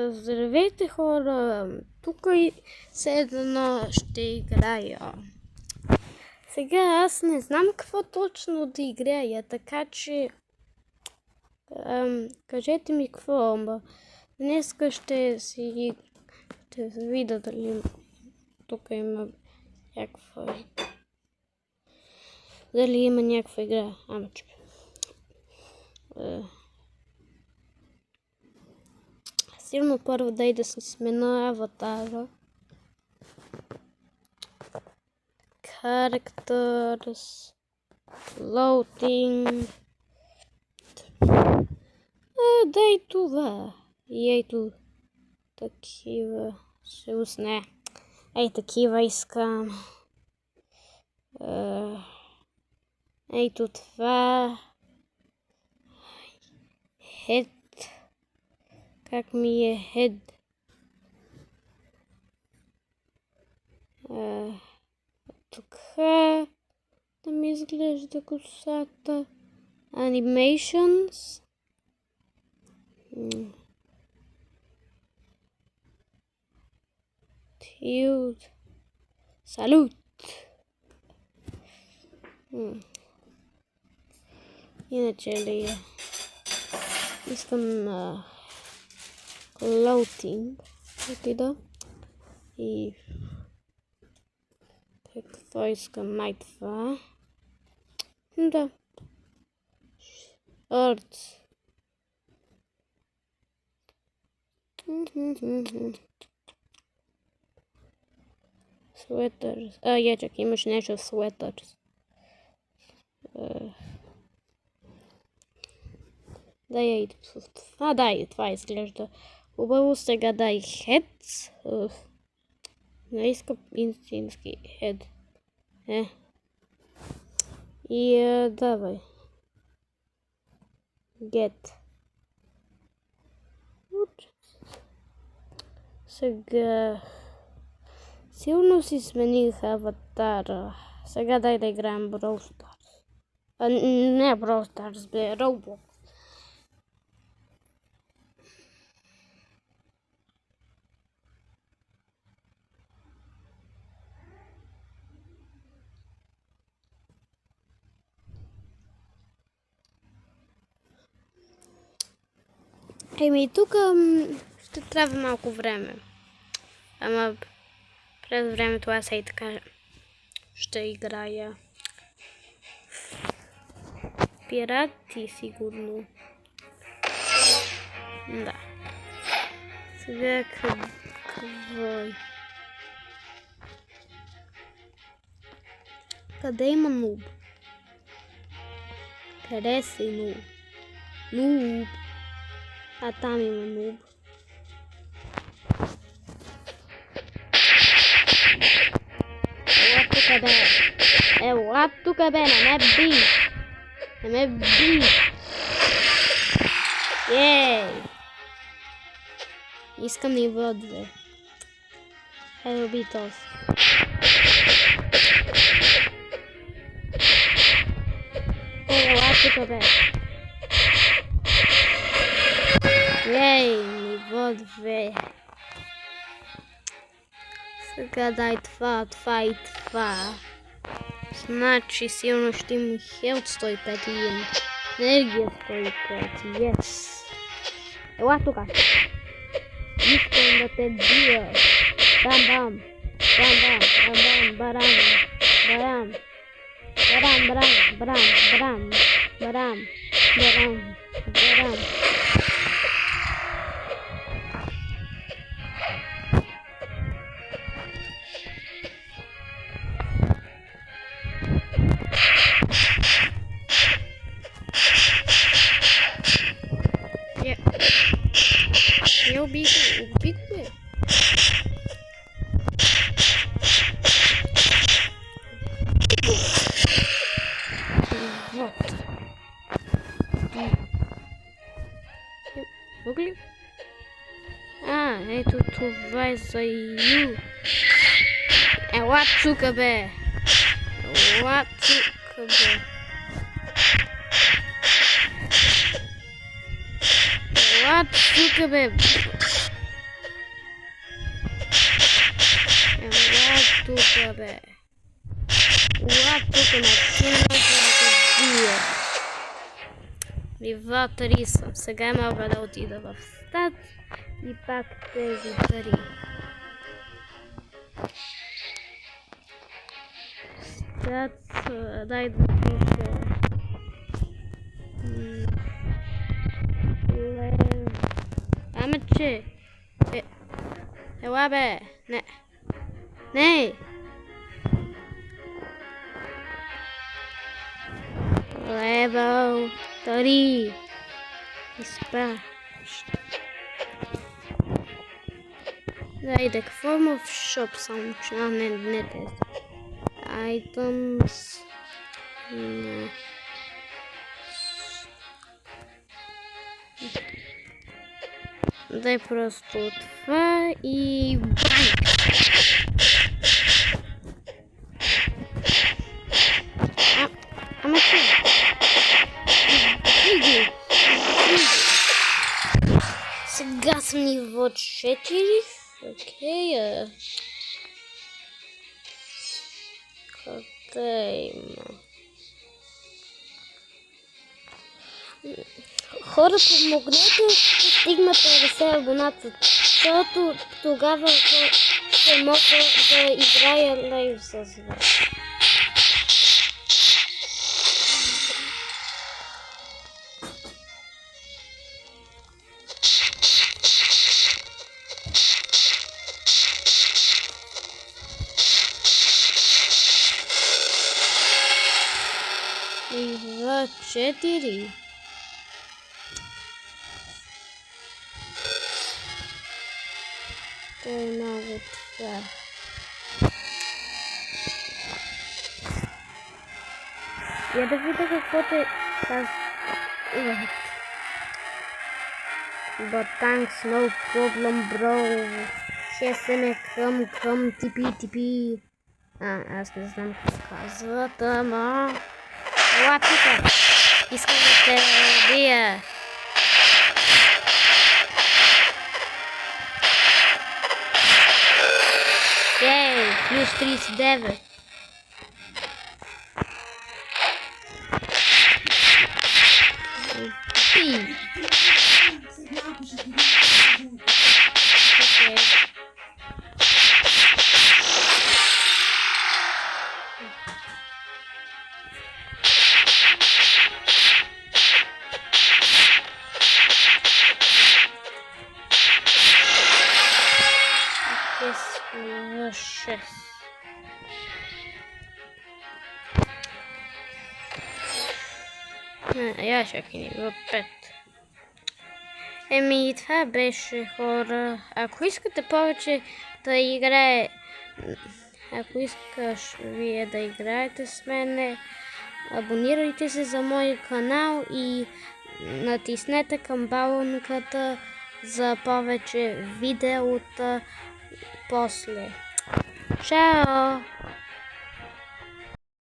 Здравейте хора, тук Седна ще играя. Сега аз не знам какво точно да играя, така че кажете ми какво, днеска ще видя дали тук има някаква игра. Сигурно първо да смена аватара. Characters. Loading. Дай това. И ето такива. Ще усне. Ей, такива искам. Ето това. Head. Как ми е head? Тук да ми изглежда косата. Animations. Tilt. Салют. Иначе ли е? Искам Loading. Отида. И какво искам? Май това. Да. Earth. Sweaters. Чакай, имаш нещо sweaters. Дай, това изглежда хубаво. Сега дай heads. Не искам истински head. И давай. Get. Сега силно си смених аватара. Сега дай да играем Brawl Stars. Не Brawl Stars, бе, Roblox. Тук ще трябва малко време. Ама през времето аз и така ще играя. Пирати сигурно. Да. Сега какво? Къде има нуб? Къде си нуб? Нуб. Там има нуб. Ела тук бе, не ме би. Ей! Искам ниво 2. Хайде уби този. Ела тук бе. Ей, ниво 2. Сега дай това и това. Значи силно ще има хелт 105 и енергия 105. Yes. Ела тука. Искам да те бия. Бам-бам. Бам-бам. Барам. Барам. Я убить бы. Вот. Могли? Ето това е за ю. Ела тука бе. Ела тука бе. тук, бе. Ула, тук наистина да бия. Нива 3 съм. Сега мога да отида в стат и пак тези 3. Стат, дай да пиша. Амече. Ела, бе. Не. Не. Level 3. Изпраща. Дайде, какво има в шоп само? Не тези. Items. Не. Дай просто това и банк. Ама че? Иди. Сега съм ниво 4. Окей. Къде има? Хора, помогнете да стигна 50 абоната, защото тогава ще мога да играя лайв с вас. Ниво 4. Той е много това. Я да видя какво те казва. But thanks, no problem, bro. Хесеме към типи. Аз не знам какво казват, ама... Ела тука! Искам да те бия! Ей, плюс 39. Я чакай ниво 5. Еми, това беше, хора. Ако искате повече да играе, ако искаш вие да играете с мене, абонирайте се за моя канал и натиснете камбанката за повече видеота после. Чао!